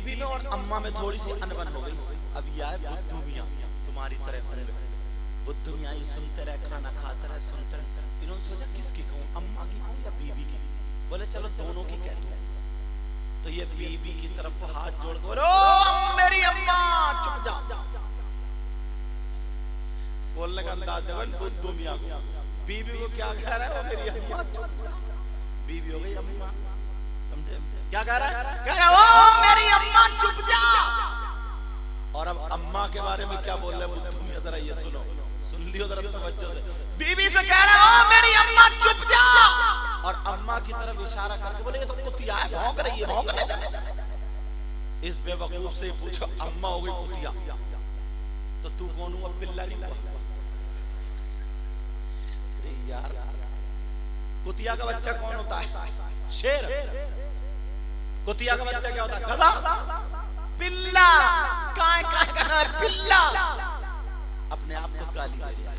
बीबी में और अम्मा में थोड़ी सी अनबन हो गई। अब यह है बुद्धू मियां, तुम्हारी तरह होंगे बुद्धू मियां, ये सुनते रहे, खाना खाते रहे, सुनते रहे। इन्होंने सोचा किसकी कहूं, अम्मा की कहूं या बीबी की। बोले चलो दोनों की कह दूं। तो ये बीबी की तरफ को हाथ जोड़ के बोलो, मेरी अम्मा चुप जा। बोलने का अंदाज देखो बुद्धू मियां को। बीबी को क्या कह रहा है, वो मेरी अम्मा चुप जा। बीबी हो गई अम्मा, समझे क्या कह रहा है? कह रहा है ओ मेरी अम्मा चुप जा। और अब अम्मा के बारे में क्या बोल रहे हैं बुद्धू मियां, जरा ये सुनो, सुन लियो जरा तवज्जो से। बीबी से कह रहा है ओ मेरी अम्मा चुप जा, और अम्मा की तरफ इशारा करके बोले ये तो कुतिया है, भौंक रही है, भौंकने दे। इस बेवकूफ से पूछो, अम्मा हो गई कुतिया तो तू कौन हुआ, पिल्ला नहीं हुआ? यार कुतिया का बच्चा कौन होता है? शेर। कुतिया का बच्चा क्या होता है? गधा। पिल्ला काय काय करना है, पिल्ला। अपने आप को गाली दे रहा है,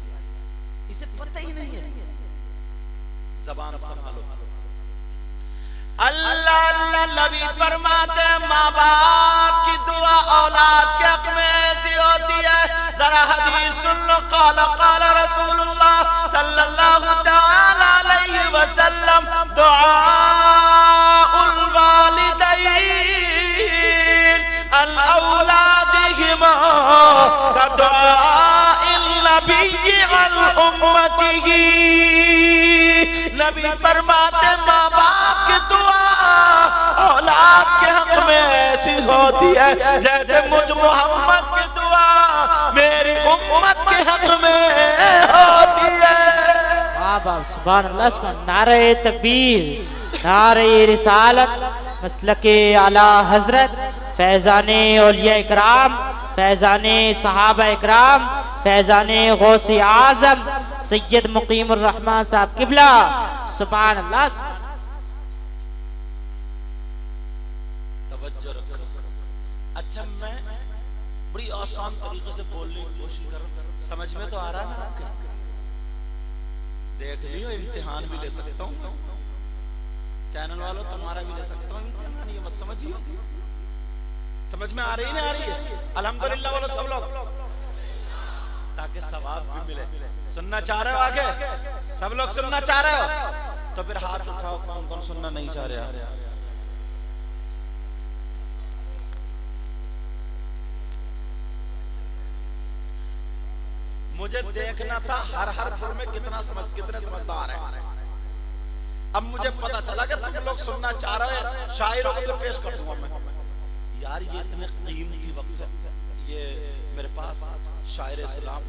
इसे पता ही नहीं है। ज़बान संभालो। अल्लाह अल्लाह नबी फरमाते माँ बाप की दुआ औलाद के हक में ऐसी होती है। जरा हदीस सुन लो। क़ाला क़ाला रसूलुल्लाह सल्लल्लाहु तआला अलैहि वसल्लम दुआउल वालिदैन अल औलादिहिमा का दुआइल नबी अल उम्मतिही। नबी फरमाते माँ बाप की दुआ औलाद के हक में ऐसी होती है जैसे मुझ मोहम्मद की दुआ मेरी उम्मत के हक में होती है। वाह सुभान अल्लाह, सुभान। नारे तकबीर, नारे रिसालत, मसलके आला हजरत, फैजाने औलिया इकराम, फैजाने सहाबा इकराम, फैजाने गौसे आजम सैयद मुकीमुर रहमान साहब किबला। सुभान अल्लाह। तवज्जो रखो। अच्छा मैं बड़ी आसान तरीके से बोलने की कोशिश कर रहा हूं, समझ में तो आ रहा है ना आपके? देख लियो, इम्तिहान भी ले सकता हूँ। चैनल वालों तुम्हारा भी ले सकता हूँ इम्तिहान, ये मत समझियो। समझ में आ रही नहीं आ रही है? अल्हम्दुलिल्लाह बोलो सब लोग, ताकि सवाब भी मिले। सुनना चाह रहे हो आगे? सब लोग सुनना चाह रहे हो? तो फिर हाथ उठाओ, कौन कौन सुनना नहीं चाह रहा? मुझे देखना था हर पुर में कितने समझदार है। अब मुझे पता चला कि तुम लोग सुनना चाह रहे हो, शायरों को तो पेश कर दूंगा मैं। यार ये इतने कीमती वक्त है। ये मेरे पास शायर इस्लाम,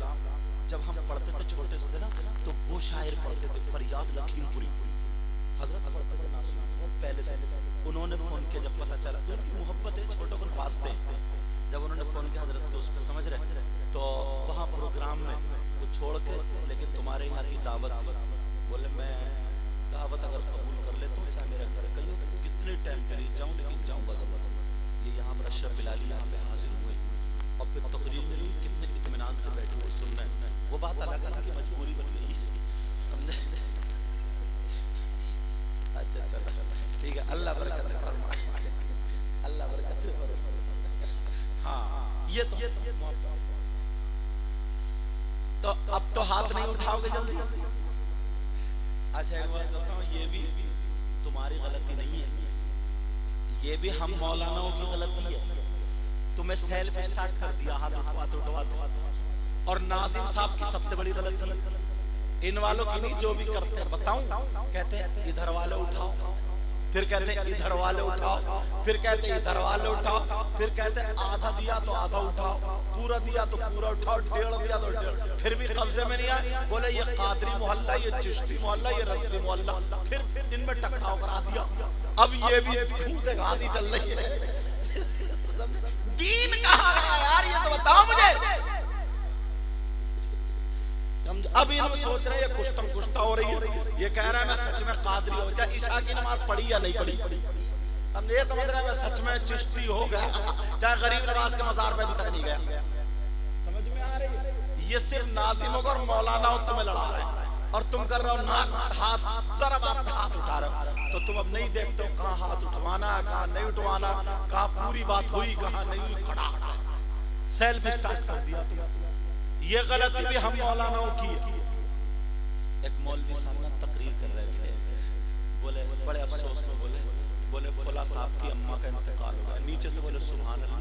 जब हम पढ़ते थे छोटे से थे ना, तो वो शायर पढ़ते थे फरियाद लखीमपुरी, हजरत पढ़ते थे नासिर पहले से। उन्होंने फोन किया जब पता चला, तो उनकी मोहब्बत है, छोटों को वास्ते। जब उन्होंने फोन किया हजरत को, उस पर समझ रहे, तो वहाँ प्रोग्राम में वो छोड़ के, लेकिन तुम्हारे यहाँ की दावत थी। बोले मैं दावत अगर कबूल कर लेता हूँ, चाहे मेरा घर कहिए कितने टाइम के लिए जाऊँ, लेकिन जाऊँगा जरूर। ये यहाँ पर अशरफ बिलाली यहाँ पे हाजिर हुए और फिर तकरीर मिली, कितने इत्मीनान से बैठे हुए सुन रहे हैं। वो बात अलग है कि मजबूरी बन गई, समझे? अच्छा चलो ठीक है, अल्लाह बरकत फरमाए, अल्लाह बरकत फरमाए। हाँ ये तो अब तो हाथ नहीं उठाओगे जल्दी। अच्छा एक बात बताऊं, ये भी तुम्हारी गलती नहीं है, ये भी हम मौलानाओं की गलती है। तुम्हें सेल्फ स्टार्ट कर दिया हाथ उठवाते, और नाजिम साहब की सबसे बड़ी गलती है। इन वालों की नहीं, जो भी करते हैं। बताऊं, कहते हैं इधर वाले उठाओ, फिर कहते हैं इधर वाले उठाओ, फिर कहते हैं इधर वाले उठाओ, फिर कहते हैं आधा दिया तो आधा उठाओ, पूरा दिया तो पूरा उठाओ, डेढ़ दिया तो डेढ़, फिर भी कब्जे में नहीं आए। बोले ये कादरी मोहल्ला, ये चिश्ती मोहल्ला, ये रसली मोहल्ला, फिर इनमें टकराव करा दिया। अब ये भी खून से घासी चल रही है। दीन कहाँ गया यार, ये तो बताओ मुझे। अब इन सोच रहे हैं कुश्तम कुश्ता हो रही है, ये कह रहा है मैं सच में कादरी हो, चाहे ईशा की नमाज पढ़ी या नहीं पढ़ी। हम ये समझ रहे हैं मैं सच में चिश्ती हो गया, चाहे गरीब नवाज के मजार पे अभी तक नहीं गया। समझ में आ रही है? ये सिर्फ नाजिमों और मौलानाओं तुम्हें लड़ा रहे हैं, और तुम कर रहे हो हाथ जरा बात हाथ उठा रहे हो। तो तुम अब नहीं देखते हो कहाँ हाथ उठवाना, कहाँ नहीं उठवाना, कहाँ पूरी बात हुई, कहाँ नहीं हुई, खड़ा सेल्फ स्टार्ट कर दिया तुम। ये गलती भी हम मौलानाओं की है। एक मौलवी साहब ना तकरीर कर रहे थे, बोले बड़े अफसोस में बोले फुला साहब की अम्मा का इंतकाल हो गया। नीचे से बोले सुभान अल्लाह।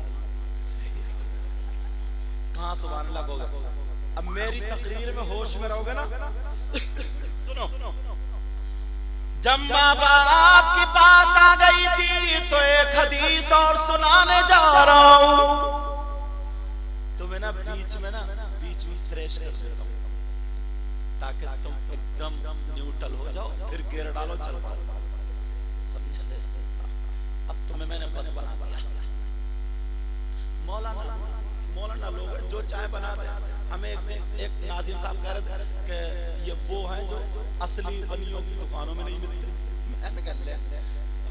कहाँ सुभान अल्लाह होगा? अब मेरी तकरीर में होश में रहोगे ना, सुनो। जब माँ बाप की बात आ गई थी तो एक हदीस और सुनाने जा रहा हूं। तुम्हें ना बीच में फ्रेश कर देता हूं ताकि तुम एकदम न्यूट्रल हो जाओ, फिर गियर डालो, चल पाओ। समझे? अब तुम्हें मैंने बस बना दिया। मौलाना लोग जो चाय बना दे। हमें एक नाजिम साहब कह रहे थे कि ये वो हैं जो असली बनियों की दुकानों में नहीं मिलते। मैंने कह लिया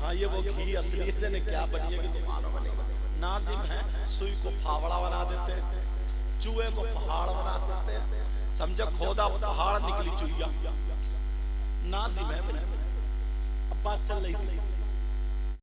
हाँ, ये वो घी असली है ने क्या बनियों की दुकानों में नहीं मिलते। नाजिम है, सुई को फावड़ा बना देते, चूहे को पहाड़ बना देते, समझो खोदा पहाड़ निकली चुईया। नाजिम है भाई। अब बात चल रही थी